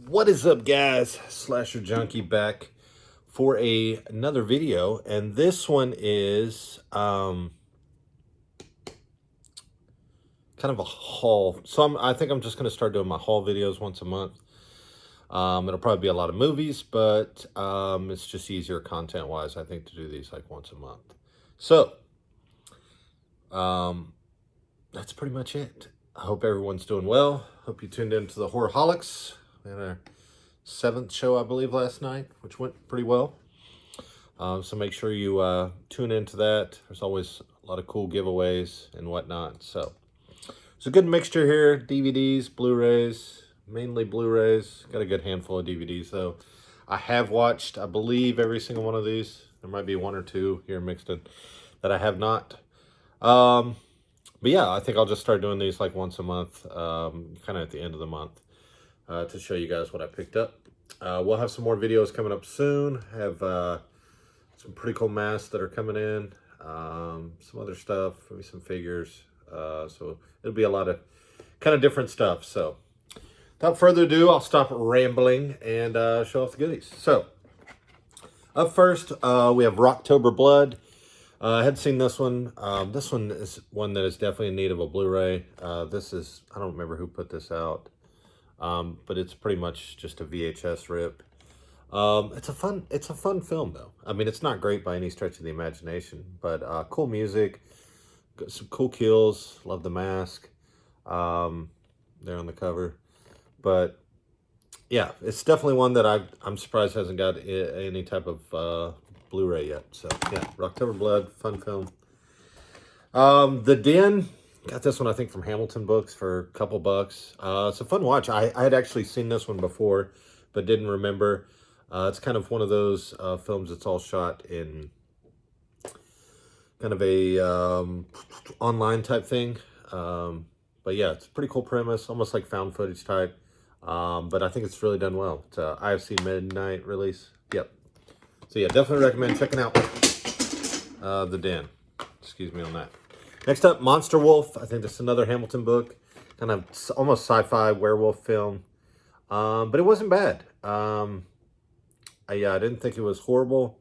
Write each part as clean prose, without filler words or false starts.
What is up, guys? Slasher Junkie back for another video, and this one is kind of a haul. So I think I'm just going to start doing my haul videos once a month. It'll probably be a lot of movies, but it's just easier content-wise, I think, to do these like once a month. So that's pretty much it. I hope everyone's doing well. Hope you tuned into the Horrorholics. We had our 7th show, I believe, last night, which went pretty well. So make sure you tune into that. There's always a lot of cool giveaways and whatnot. So it's a good mixture here. DVDs, Blu-rays, mainly Blu-rays. Got a good handful of DVDs, though. I have watched, I believe, every single one of these. There might be one or two here mixed in that I have not. But yeah, I think I'll just start doing these like once a month, kind of at the end of the month, to show you guys what I picked up. We'll have some more videos coming up soon. Have some pretty cool masks that are coming in, some other stuff, maybe some figures. So it'll be a lot of kind of different stuff. So without further ado, I'll stop rambling and show off the goodies. So up first, we have Rocktober Blood. I had seen this one. This one is one that is definitely in need of a Blu-ray. This is, I don't remember who put this out, but it's pretty much just a VHS rip. It's a fun film, though. I mean, it's not great by any stretch of the imagination, but cool music, got some cool kills. Love the mask. There on the cover, but yeah, it's definitely one that I'm surprised hasn't got any type of Blu-ray yet. So yeah, Rocktober Blood, fun film. The Den, got this one I think from Hamilton Books for a couple bucks. It's a fun watch. I had actually seen this one before, but didn't remember. It's kind of one of those films that's all shot in kind of a online type thing. But yeah, it's a pretty cool premise, almost like found footage type. But I think it's really done well. It's a IFC midnight release. Yep. So yeah, definitely recommend checking out The Den. Excuse me on that. Next up, Monster Wolf. I think this is another Hamilton book. Kind of almost sci-fi werewolf film. But it wasn't bad. I didn't think it was horrible.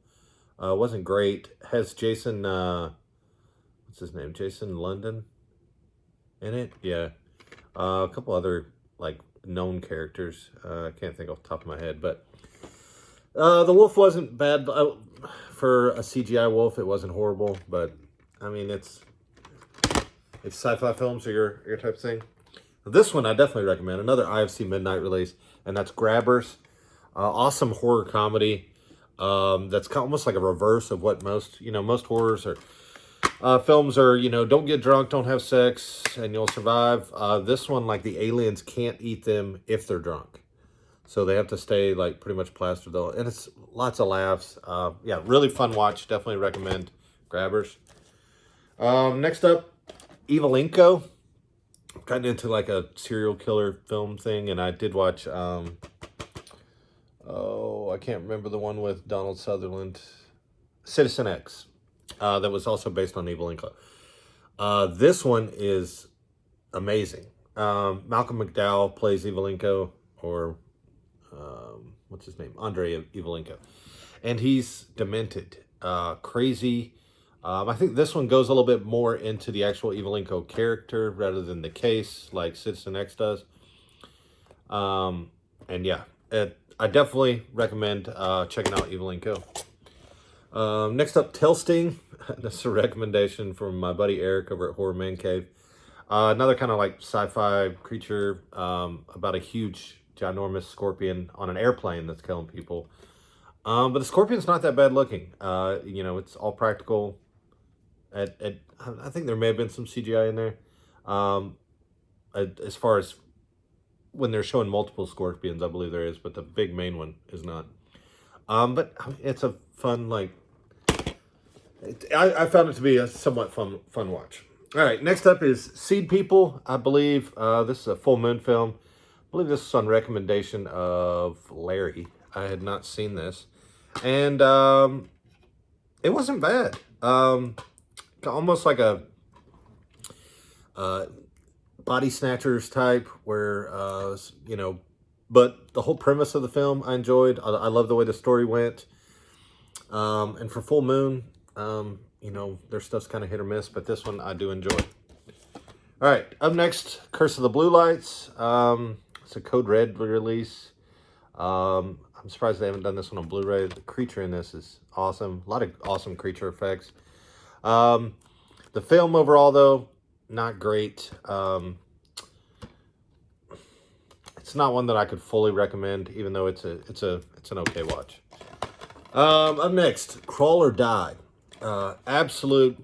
It wasn't great. It has Jason, what's his name? Jason London in it. Yeah. A couple other like known characters. I can't think off the top of my head, but the wolf wasn't bad. For a CGI wolf, it wasn't horrible, but I mean, if sci-fi films are your type of thing. This one I definitely recommend. Another IFC midnight release, and that's Grabbers. Awesome horror comedy. That's almost like a reverse of what most horrors are. Films are, don't get drunk, don't have sex, and you'll survive. This one, like, the aliens can't eat them if they're drunk. So they have to stay, like, pretty much plastered, though. And it's lots of laughs. Yeah, really fun watch. Definitely recommend Grabbers. Next up, Evelyn Kill. Gotten into, like, a serial killer film thing, and I did watch, I can't remember the one with Donald Sutherland. Citizen X. That was also based on Evelyn Kill. This one is amazing. Malcolm McDowell plays Evelyn Kill, or what's his name? Andre Evelyn Kill. And he's demented, crazy. I think this one goes a little bit more into the actual Evelyn Kill character rather than the case like Citizen X does. And yeah, I definitely recommend checking out Evelyn Kill. Next up, Telsting. That's a recommendation from my buddy Eric over at Horror Man Cave. Another kind of like sci-fi creature about a huge, ginormous scorpion on an airplane that's killing people. But the scorpion's not that bad looking. It's all practical. I think there may have been some CGI in there. As far as when they're showing multiple scorpions, I believe there is, but the big main one is not. But it's a fun, like, I found it to be a somewhat fun watch. All right, next up is Seed People. I believe this is a full moon film. I believe this is on recommendation of Larry. I had not seen this, and it wasn't bad. Almost like a Body Snatchers type, where But the whole premise of the film I enjoyed. I love the way the story went. And for Full Moon, you know, their stuff's kind of hit or miss, but this one I do enjoy. All right, up next, Curse of the Blue Lights. It's a Code Red release. I'm surprised they haven't done this one on Blu-ray. The creature in this is awesome. A lot of awesome creature effects. The film overall, though, not great. It's not one that I could fully recommend, even though it's an okay watch. Up next, Crawl or Die. Absolute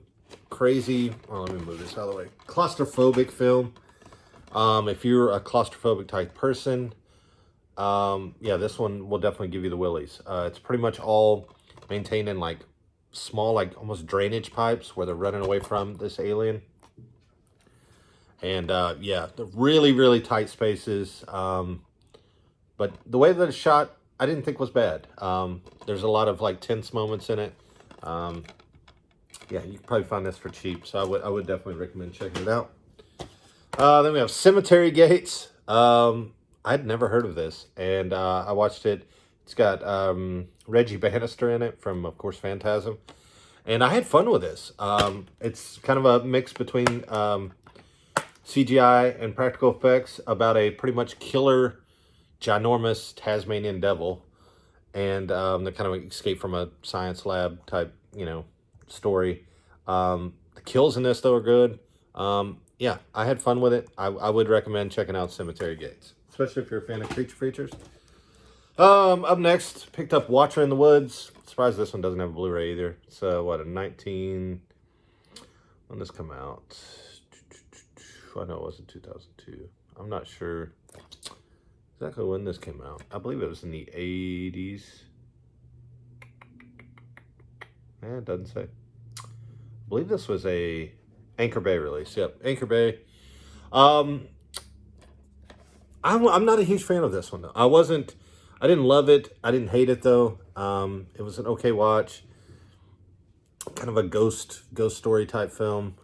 crazy. Well, let me move this out of the way. Claustrophobic film. If you're a claustrophobic type person, yeah, this one will definitely give you the willies. It's pretty much all maintained in like small, like almost drainage pipes where they're running away from this alien. And yeah, the really, really tight spaces. But the way that it's shot, I didn't think was bad. There's a lot of like tense moments in it. Yeah, you can probably find this for cheap, so I would definitely recommend checking it out. Then we have Cemetery Gates. I'd never heard of this, and I watched it. It's got Reggie Bannister in it from, of course, Phantasm, and I had fun with this. It's kind of a mix between CGI and practical effects about a pretty much killer, ginormous Tasmanian devil, and they kind of escape from a science lab type, you know, story. The kills in this, though, are good. Yeah, I had fun with it. I would recommend checking out Cemetery Gates, especially if you're a fan of creature features. Up next, picked up Watcher in the Woods. Surprised this one doesn't have a Blu-ray either. It's what, when did this come out? I know it wasn't 2002. I'm not sure exactly when this came out. I believe it was in the 80s. It doesn't say. I believe this was a Anchor Bay release. Yep, Anchor Bay. I'm not a huge fan of this one, though. I didn't love it. I didn't hate it, though. It was an okay watch. Kind of a ghost story type film.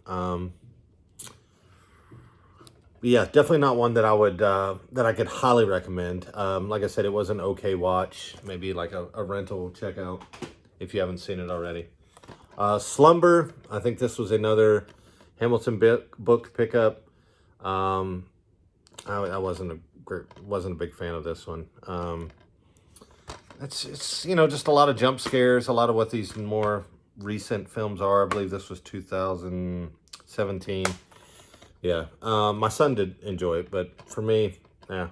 Yeah, definitely not one that I would that I could highly recommend. Like I said, it was an okay watch. Maybe like a rental checkout if you haven't seen it already. Slumber. I think this was another Hamilton book pickup. I wasn't a big fan of this one. It's you know, just a lot of jump scares, a lot of what these more recent films are. I believe this was 2017. Yeah, my son did enjoy it, but for me, yeah,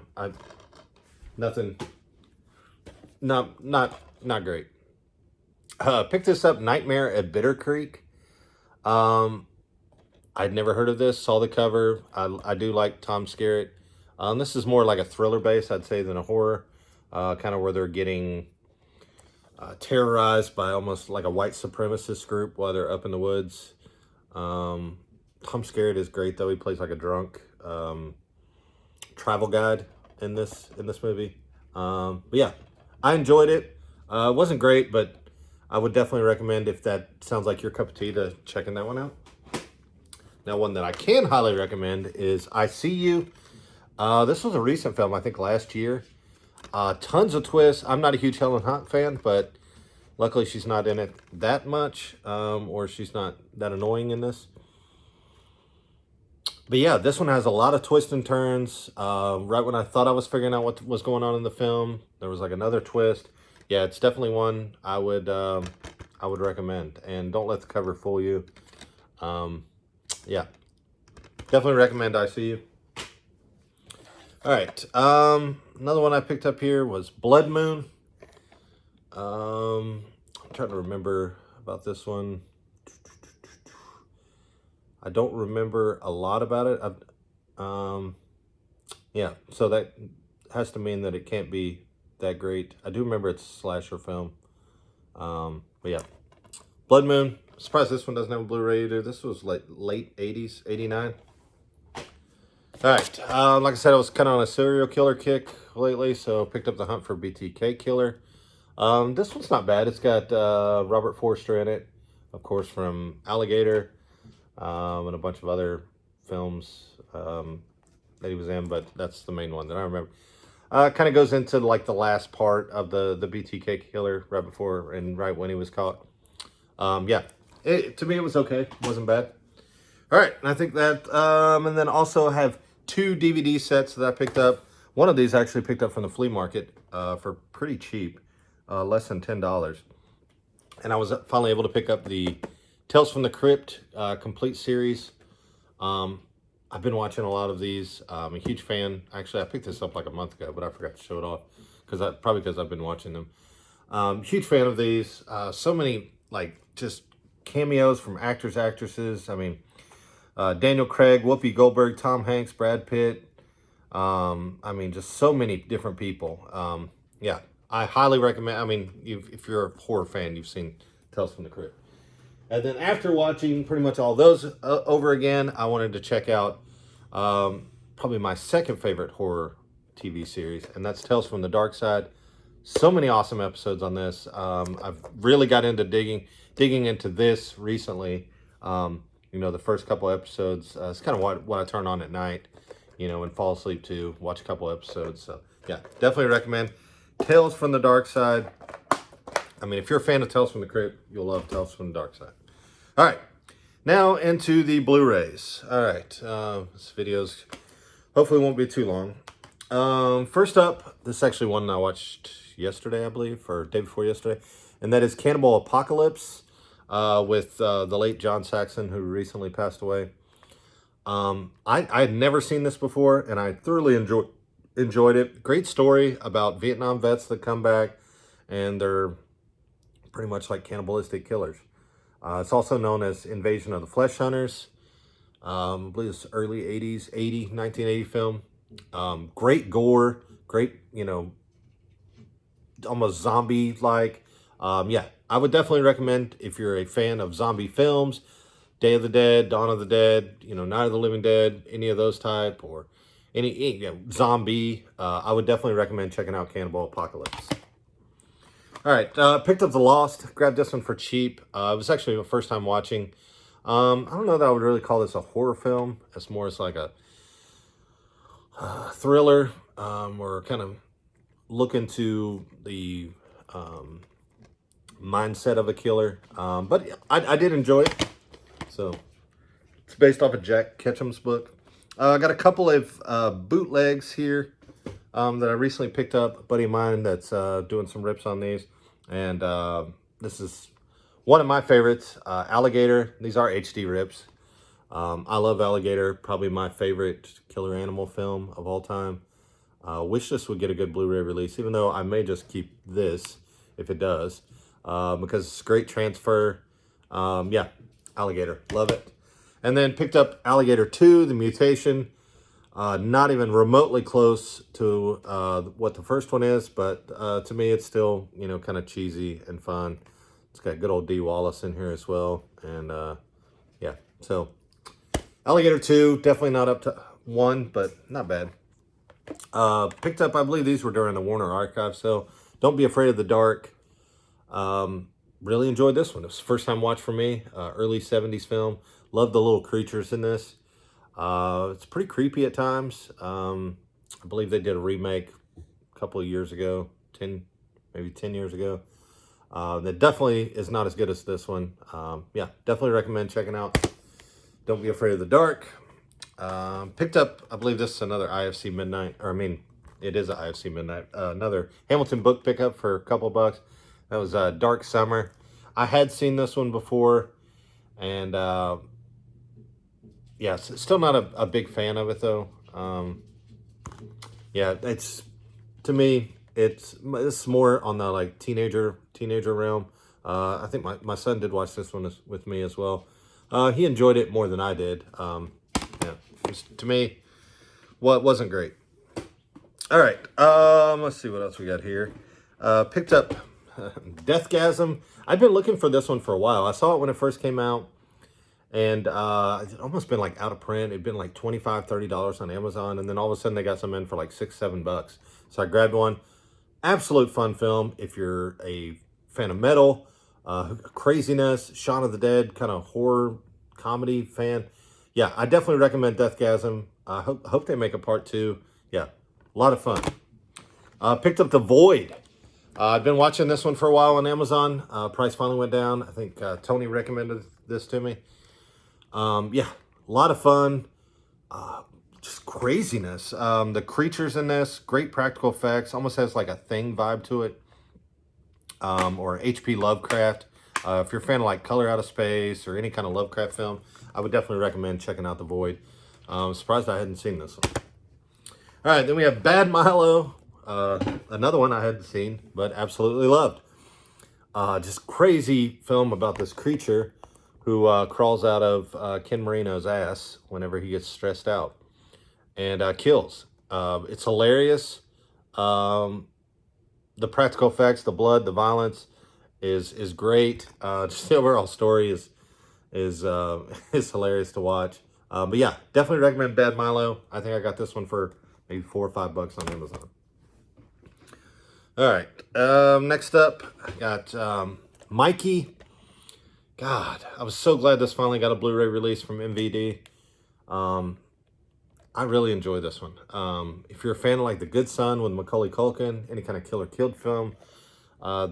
nothing. Not great. Picked this up, Nightmare at Bitter Creek. I'd never heard of this. Saw the cover. I do like Tom Skerritt. This is more like a thriller base, I'd say, than a horror. Kind of where they're getting terrorized by almost like a white supremacist group while they're up in the woods. Tom Skerritt is great, though. He plays like a drunk travel guide in this movie. But yeah, I enjoyed it. It wasn't great, but I would definitely recommend, if that sounds like your cup of tea, to checking that one out. Now, one that I can highly recommend is I See You. This was a recent film, I think last year. Tons of twists. I'm not a huge Helen Hunt fan, but luckily she's not in it that much, or she's not that annoying in this. But yeah, this one has a lot of twists and turns. Right when I thought I was figuring out what was going on in the film, there was like another twist. Yeah, it's definitely one I would recommend. And don't let the cover fool you. Yeah, definitely recommend I See You. All right, another one I picked up here was Blood Moon. I'm trying to remember about this one. I don't remember a lot about it. Yeah, so that has to mean that it can't be that great. I do remember it's a slasher film. But yeah, Blood Moon. Surprised this one doesn't have a Blu-ray either. This was like late 80s, 89. All right, like I said, I was kind of on a serial killer kick lately, so picked up The Hunt for BTK Killer. This one's not bad. It's got Robert Forster in it, of course, from Alligator. And a bunch of other films that he was in, but that's the main one that I remember. Kind of goes into like the last part of the BTK killer right before and right when he was caught. Yeah, to me it was okay. It wasn't bad. All right, and I think that, and then also have 2 DVD sets that I picked up. One of these I actually picked up from the flea market for pretty cheap, less than $10. And I was finally able to pick up the Tales from the Crypt complete series. I've been watching a lot of these. I'm a huge fan. Actually, I picked this up like a month ago, but I forgot to show it off probably because I've been watching them. Huge fan of these. So many like just cameos from actors, actresses. I mean, Daniel Craig, Whoopi Goldberg, Tom Hanks, Brad Pitt. I mean, just so many different people. Yeah, I highly recommend. I mean, if you're a horror fan, you've seen Tales from the Crypt. And then after watching pretty much all those over again, I wanted to check out probably my second favorite horror TV series, and that's Tales from the Dark Side. So many awesome episodes on this. I've really got into digging into this recently. You know, the first couple episodes, it's kind of what I turn on at night, you know, and fall asleep to, watch a couple episodes. So yeah, definitely recommend Tales from the Dark Side. I mean, if you're a fan of Tales from the Crypt, you'll love Tales from the Dark Side. All right, now into the Blu-rays. All right, this video's hopefully won't be too long. First up, this is actually one I watched yesterday, I believe, or day before yesterday, and that is Cannibal Apocalypse with the late John Saxon, who recently passed away. I had never seen this before, and I thoroughly enjoyed it. Great story about Vietnam vets that come back, and they're pretty much like cannibalistic killers. It's also known as Invasion of the Flesh Hunters. I believe it's early 1980 film. Great gore, great, you know, almost zombie-like. Yeah, I would definitely recommend if you're a fan of zombie films, Day of the Dead, Dawn of the Dead, you know, Night of the Living Dead, any of those type, or any you know, zombie, I would definitely recommend checking out Cannibal Apocalypse. All right, picked up The Lost, grabbed this one for cheap. It was actually my first time watching. I don't know that I would really call this a horror film. It's more as like a thriller, or kind of look into the mindset of a killer. But I did enjoy it. So it's based off of Jack Ketchum's book. I got a couple of bootlegs here that I recently picked up. A buddy of mine that's doing some rips on these. And this is one of my favorites, Alligator. These are HD rips. I love Alligator, probably my favorite killer animal film of all time. Wish this would get a good Blu-ray release, even though I may just keep this if it does, because it's great transfer. Yeah, Alligator, love it. And then picked up Alligator II, The Mutation. Not even remotely close to what the first one is, but to me it's still, you know, kind of cheesy and fun. It's got good old Dee Wallace in here as well. And yeah, so Alligator 2, definitely not up to 1, but not bad. Picked up, I believe these were during the Warner Archive sale. Don't Be Afraid of the Dark. Really enjoyed this one. It was the first time watch for me. Early 70s film. Love the little creatures in this. It's pretty creepy at times. I believe they did a remake a couple of years ago, maybe 10 years ago. That definitely is not as good as this one. Yeah, definitely recommend checking out Don't Be Afraid of the Dark. Picked up, I believe this is another IFC Midnight, or I mean, it is an IFC Midnight. Another Hamilton book pickup for a couple bucks. That was Dark Summer. I had seen this one before, and yeah, still not a big fan of it though. Yeah, it's, to me, it's more on the like teenager realm. I think my son did watch this one with me as well. He enjoyed it more than I did. Yeah, to me, well, it wasn't great. All right, let's see what else we got here. Picked up Deathgasm. I've been looking for this one for a while. I saw it when it first came out, and it's almost been like out of print. It'd been like $25, $30 on Amazon, and then all of a sudden they got some in for like $6, $7. So I grabbed one. Absolute fun film if you're a fan of metal, craziness, Shaun of the Dead, kind of horror comedy fan. Yeah, I definitely recommend Deathgasm. I hope they make a part 2. Yeah, a lot of fun. Picked up The Void. I've been watching this one for a while on Amazon. Price finally went down. I think Tony recommended this to me. Yeah, a lot of fun. Just craziness. The creatures in this, great practical effects. Almost has like a Thing vibe to it. Or H.P. Lovecraft. If you're a fan of like Color Out of Space or any kind of Lovecraft film, I would definitely recommend checking out The Void. I'm surprised I hadn't seen this one. All right, then we have Bad Milo. Another one I hadn't seen, but absolutely loved. Just crazy film about this creature who crawls out of Ken Marino's ass whenever he gets stressed out and kills. It's hilarious. The practical effects, the blood, the violence is great. Just the overall story is is hilarious to watch. But yeah, definitely recommend Bad Milo. I think I got this one for maybe $4 or $5 on Amazon. All right, next up, I got Mikey. God, I was so glad this finally got a Blu-ray release from MVD. I really enjoy this one. If you're a fan of like The Good Son with Macaulay Culkin, any kind of killer killed film,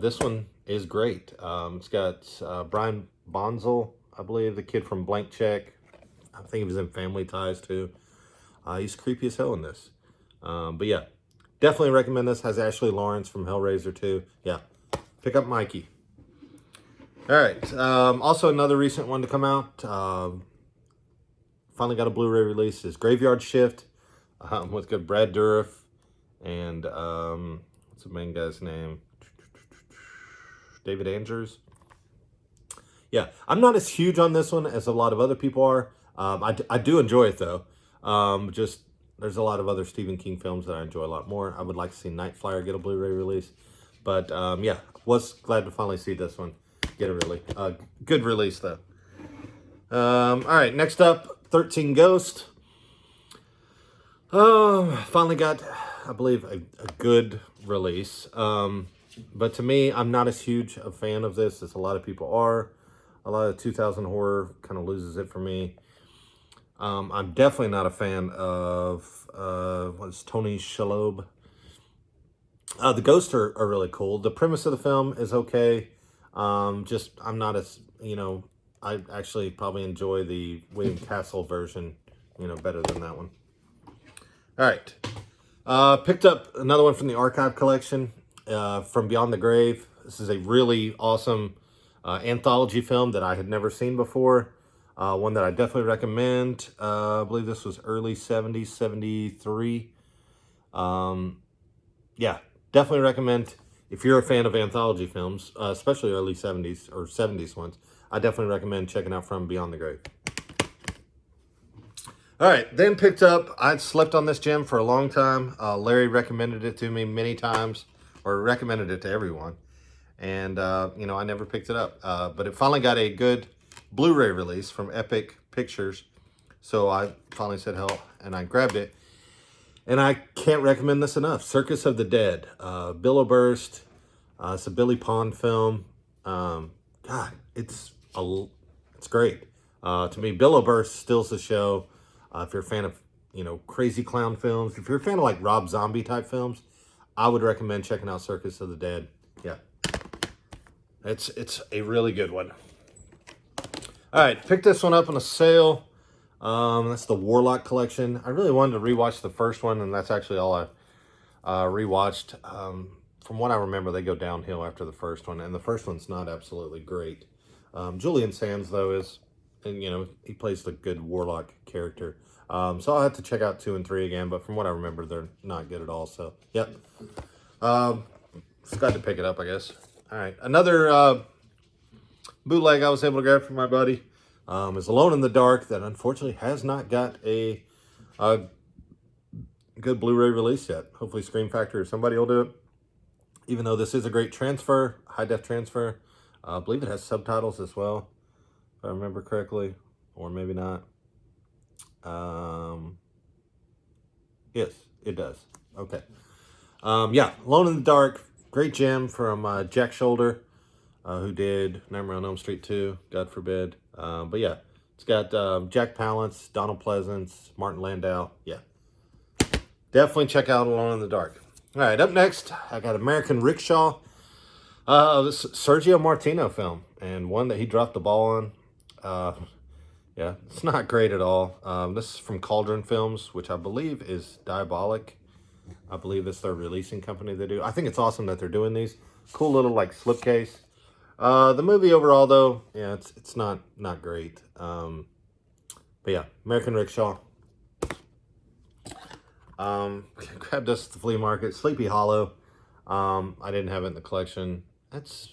this one is great. It's got Brian Bonzel, I believe, the kid from Blank Check. I think he was in Family Ties too. He's creepy as hell in this. But yeah, definitely recommend this. Has Ashley Lawrence from Hellraiser 2. Yeah, pick up Mikey. All right, also another recent one to come out. Finally got a Blu-ray release is Graveyard Shift with good Brad Dourif and what's the main guy's name? David Andrews. Yeah, I'm not as huge on this one as a lot of other people are. I do enjoy it though. Just there's a lot of other Stephen King films that I enjoy a lot more. I would like to see Night Flyer get a Blu-ray release, but yeah, was glad to finally see this one get a really good release though. All right, next up, 13 Ghost. Finally got, I believe, a good release. But to me, I'm not as huge a fan of this as a lot of people are. A lot of 2000 horror kind of loses it for me. I'm definitely not a fan of, what's Tony Shalhoub. The ghosts are really cool. The premise of the film is okay. Just, I'm not as, I actually probably enjoy the William Castle version, better than that one. All right. Picked up another one from the Archive Collection, From Beyond the Grave. This is a really awesome anthology film that I had never seen before. One that I definitely recommend. I believe this was early 70s, 73. Yeah, definitely recommend. If you're a fan of anthology films, especially early 70s or 70s ones, I definitely recommend checking out From Beyond the Grave. All right, then picked up, I'd slept on this gem for a long time. Larry recommended it to me many times, or recommended it to everyone. And, I never picked it up. But it finally got a good Blu-ray release from Epic Pictures. So I finally said hell, and I grabbed it. And I can't recommend this enough. Circus of the Dead. Billow Burst. It's a Billy Pond film. God, it's great. To me, Billow Burst steals the show. If you're a fan of, crazy clown films. If you're a fan of like Rob Zombie type films, I would recommend checking out Circus of the Dead. Yeah. It's a really good one. All right, picked this one up on a sale. That's the Warlock Collection. I really wanted to rewatch the first one, and that's actually all I rewatched. From what I remember, they go downhill after the first one, and the first one's not absolutely great. Julian Sands, though, is, and he plays the good Warlock character. So I'll have to check out 2 and 3 again, but from what I remember, they're not good at all. So, yep. Just glad to pick it up, I guess. All right, another bootleg I was able to grab from my buddy is Alone in the Dark, that unfortunately has not got a good Blu-ray release yet. Hopefully Scream Factory or somebody will do it. Even though this is a great transfer, high-def transfer. I believe it has subtitles as well, if I remember correctly, or maybe not. Yes, it does. Okay. Yeah, Alone in the Dark, great gem from Jack Shoulder, who did Nightmare on Elm Street 2, God forbid. But yeah, it's got Jack Palance, Donald Pleasance, Martin Landau. Yeah. Definitely check out Alone in the Dark. All right, up next, I got American Rickshaw. This Sergio Martino film, and one that he dropped the ball on. Yeah, it's not great at all. This is from Cauldron Films, which I believe is Diabolic. I believe it's their releasing company they do. I think it's awesome that they're doing these. Cool little like slipcase. The movie overall though, yeah, it's not great. But yeah, American Rickshaw. Grabbed this at the flea market. Sleepy Hollow. I didn't have it in the collection.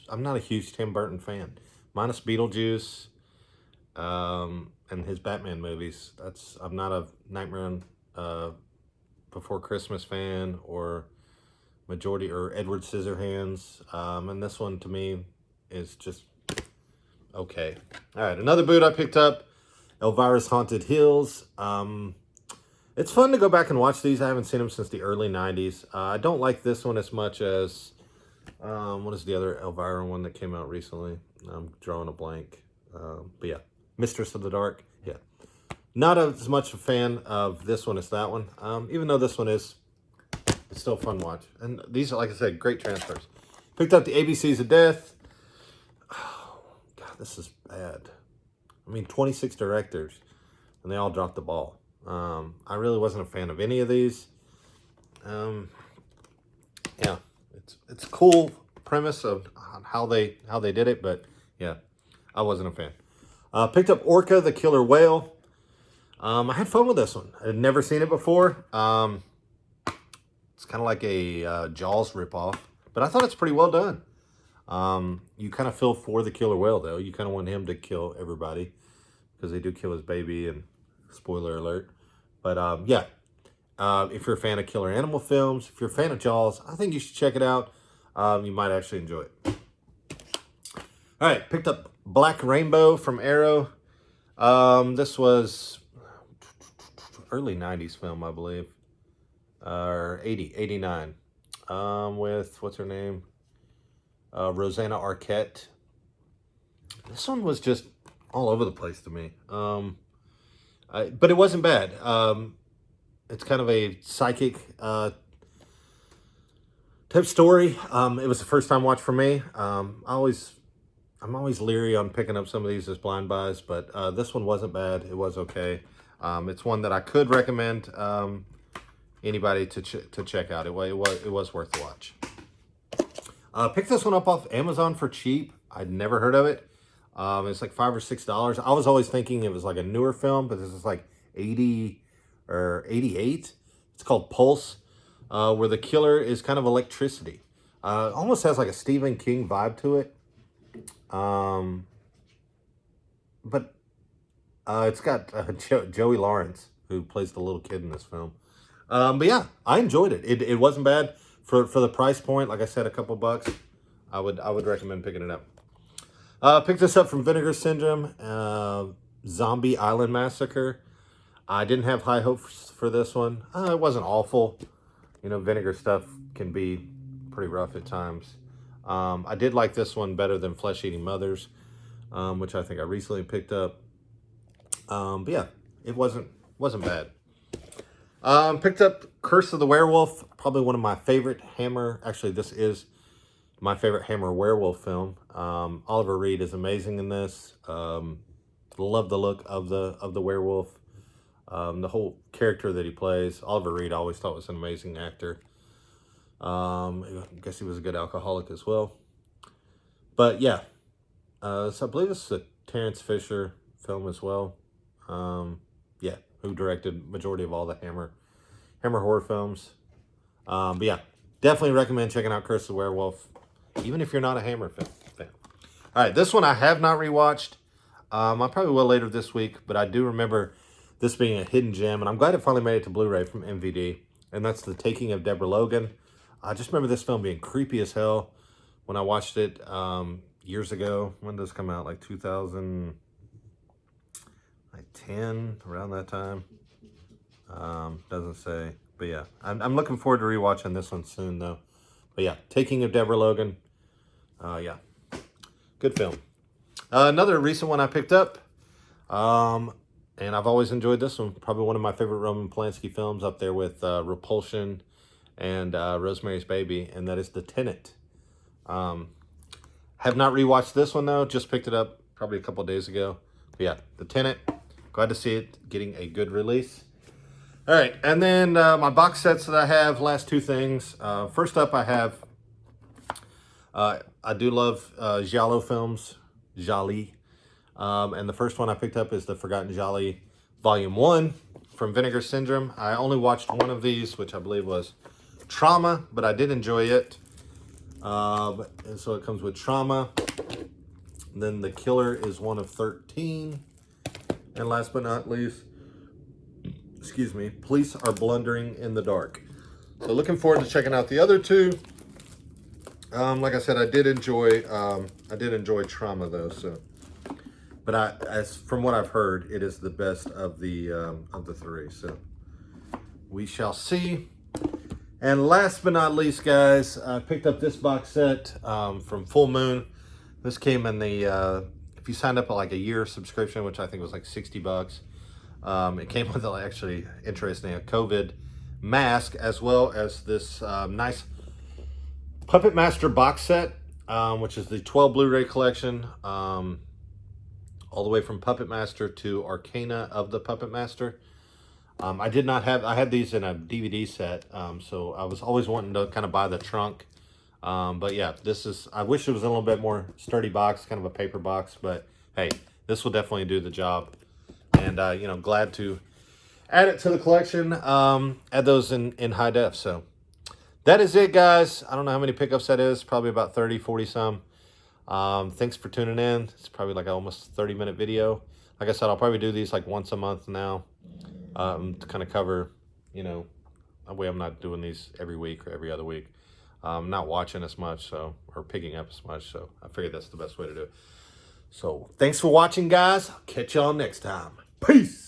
I'm not a huge Tim Burton fan. Minus Beetlejuice, and his Batman movies. I'm not a Nightmare on Before Christmas fan or Edward Scissorhands. And this one to me is just okay. All right, another boot I picked up, Elvira's Haunted Hills. It's fun to go back and watch these. I haven't seen them since the early 90s. I don't like this one as much as, what is the other Elvira one that came out recently? I'm drawing a blank. But yeah, Mistress of the Dark. Yeah. Not as much a fan of this one as that one. Even though this one it's still a fun watch. And these are, like I said, great transfers. Picked up the ABCs of Death. Oh, God, this is bad. I mean, 26 directors, and they all dropped the ball. I really wasn't a fan of any of these. Yeah, it's a cool premise of how they did it, but yeah, I wasn't a fan. Picked up Orca, the Killer Whale. I had fun with this one. I had never seen it before. It's kind of like a Jaws ripoff, but I thought it's pretty well done. You kind of feel for the killer whale, though. You kind of want him to kill everybody because they do kill his baby, and spoiler alert. But yeah, if you're a fan of killer animal films, if you're a fan of Jaws, I think you should check it out. You might actually enjoy it. All right, picked up Black Rainbow from Arrow. This was early 90s film, I believe. Or 89. With, what's her name? Rosanna Arquette. This one was just all over the place to me. But it wasn't bad. It's kind of a psychic type story. It was the first time watch for me. I'm always leery on picking up some of these as blind buys, but this one wasn't bad. It was okay. It's one that I could recommend anybody to check out. It was worth the watch. Picked this one up off Amazon for cheap. I'd never heard of it. It's like $5 or $6. I was always thinking it was like a newer film, but this is like 80 or 88. It's called Pulse, where the killer is kind of electricity. Almost has like a Stephen King vibe to it. But it's got Joey Lawrence, who plays the little kid in this film. But yeah, I enjoyed it. It wasn't bad for the price point. Like I said, a couple bucks. I would recommend picking it up. Picked this up from Vinegar Syndrome, Zombie Island Massacre. I didn't have high hopes for this one. It wasn't awful. You know, Vinegar stuff can be pretty rough at times. I did like this one better than Flesh Eating Mothers, which I think I recently picked up. But yeah, it wasn't bad. Picked up Curse of the Werewolf, probably one of my favorite Hammer. Actually, this is my favorite Hammer werewolf film. Oliver Reed is amazing in this. Love the look of the werewolf. The whole character that he plays. Oliver Reed I always thought was an amazing actor. I guess he was a good alcoholic as well. But yeah, so I believe this is a Terrence Fisher film as well. Yeah, who directed majority of all the Hammer horror films. But yeah, definitely recommend checking out Curse of the Werewolf, even if you're not a Hammer fan. All right, this one I have not rewatched. I probably will later this week, but I do remember this being a hidden gem, and I'm glad it finally made it to Blu-ray from MVD, and that's The Taking of Deborah Logan. I just remember this film being creepy as hell when I watched it years ago. When did this come out? Like 2010, around that time. Doesn't say, but yeah, I'm looking forward to rewatching this one soon though. But yeah, Taking of Deborah Logan. Yeah, good film. Another recent one I picked up, and I've always enjoyed this one. Probably one of my favorite Roman Polanski films, up there with Repulsion and Rosemary's Baby, and that is the Tenant. Have not rewatched this one though, just picked it up probably a couple days ago. But yeah, the Tenant, glad to see it getting a good release. All right, and then my box sets that I have, last two things. First up, I have, I do love Giallo films, Jolly. And the first one I picked up is the Forgotten Jolly Volume 1 from Vinegar Syndrome. I only watched one of these, which I believe was Trauma, but I did enjoy it. And so it comes with Trauma. And then The Killer is one of 13. And last but not least, excuse me, Police Are Blundering in the Dark. So looking forward to checking out the other two. Like I said, I did enjoy Trauma though. So, but as from what I've heard, it is the best of the three. So we shall see. And last but not least, guys, I picked up this box set from Full Moon. This came in the if you signed up at like a year subscription, which I think was like $60. It came with actually interesting a COVID mask, as well as this nice Puppet Master box set, which is the 12 Blu-ray collection, all the way from Puppet Master to Arcana of the Puppet Master. I did not have, I had these in a DVD set, so I was always wanting to kind of buy the trunk. But yeah, this is, I wish it was a little bit more sturdy box, kind of a paper box, but hey, this will definitely do the job. And, you know, glad to add it to the collection, add those in high def. So that is it, guys. I don't know how many pickups that is, probably about 30, 40 some. Thanks for tuning in. It's probably like almost 30-minute video. Like I said, I'll probably do these like once a month now, to kind of cover, you know, that way I'm not doing these every week or every other week. I'm not watching as much, so, or picking up as much, so I figured that's the best way to do it. So thanks for watching, guys. I'll catch y'all next time. Peace.